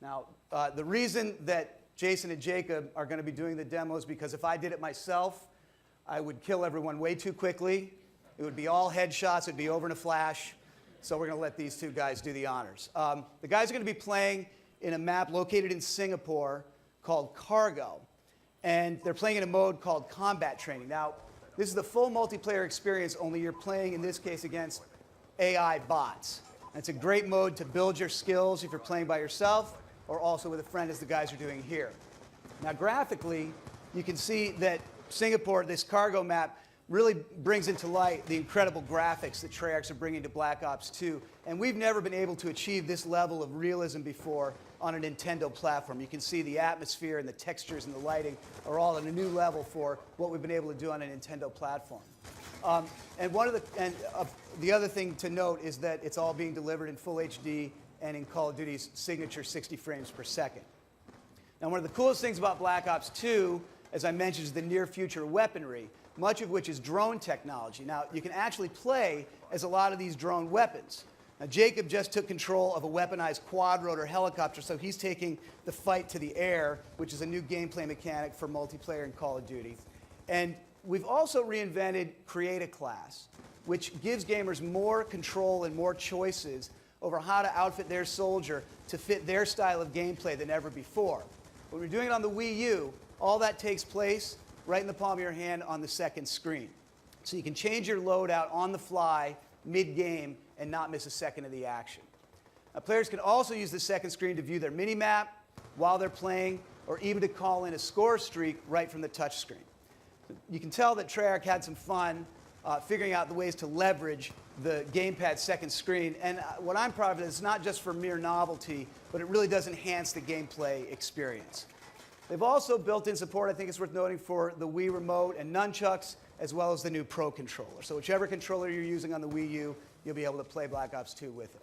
Now, the reason that Jason and Jacob are going to be doing the demo is because if I did it myself, I would kill everyone way too quickly. It would be all headshots. It would be over in a flash. So we're going to let these two guys do the honors. The guys are going to be playing in a map located in Singapore called Cargo. And they're playing in a mode called Combat Training. Now, this is the full multiplayer experience, only you're playing, in this case, against AI bots. And it's a great mode to build your skills if you're playing by yourself or also with a friend, as the guys are doing here. Now, graphically, you can see that Singapore, this Cargo map, really brings into light the incredible graphics that Treyarch are bringing to Black Ops 2. And we've never been able to achieve this level of realism before on a Nintendo platform. You can see the atmosphere and the textures and the lighting are all at a new level for what we've been able to do on a Nintendo platform. The other thing to note is that it's all being delivered in full HD and in Call of Duty's signature 60 frames per second. Now, one of the coolest things about Black Ops 2, as I mentioned, is the near future weaponry, much of which is drone technology. Now, you can actually play as a lot of these drone weapons. Now, Jacob just took control of a weaponized quad-rotor helicopter, so he's taking the fight to the air, which is a new gameplay mechanic for multiplayer in Call of Duty. And we've also reinvented Create a Class, which gives gamers more control and more choices over how to outfit their soldier to fit their style of gameplay than ever before. When we're doing it on the Wii U, all that takes place right in the palm of your hand on the second screen. So you can change your loadout on the fly, mid-game, and not miss a second of the action. Now, players can also use the second screen to view their mini-map while they're playing, or even to call in a score streak right from the touch screen. You can tell that Treyarch had some fun figuring out the ways to leverage the gamepad second screen. And what I'm proud of is it's not just for mere novelty, but it really does enhance the gameplay experience. They've also built in support, I think it's worth noting, for the Wii Remote and nunchucks, as well as the new Pro Controller. So whichever controller you're using on the Wii U, you'll be able to play Black Ops 2 with it.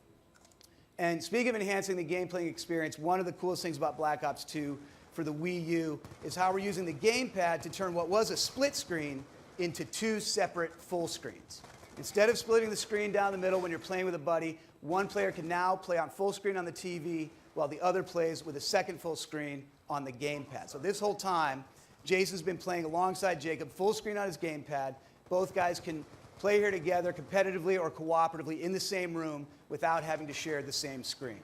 And speaking of enhancing the gameplay experience, one of the coolest things about Black Ops 2 for the Wii U is how we're using the gamepad to turn what was a split screen into two separate full screens. Instead of splitting the screen down the middle when you're playing with a buddy, one player can now play on full screen on the TV while the other plays with a second full screen on the gamepad. So this whole time, Jason's been playing alongside Jacob, full screen on his gamepad. Both guys can play here together competitively or cooperatively in the same room without having to share the same screen.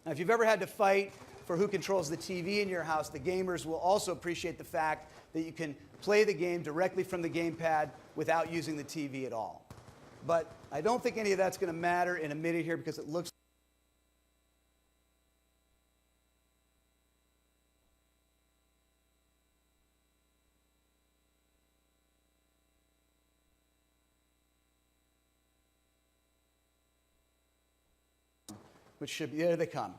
Now, if you've ever had to fight for who controls the TV in your house, the gamers will also appreciate the fact that you can play the game directly from the gamepad without using the TV at all. But I don't think any of that's going to matter in a minute here because it looks which should be, there they come.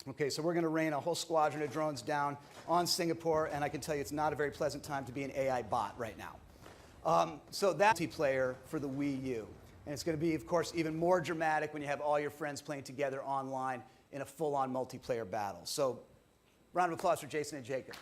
Okay, so we're going to rain a whole squadron of drones down on Singapore, and I can tell you it's not a very pleasant time to be an AI bot right now. So that's multiplayer for the Wii U. And it's going to be, of course, even more dramatic when you have all your friends playing together online in a full-on multiplayer battle. So round of applause for Jason and Jacob.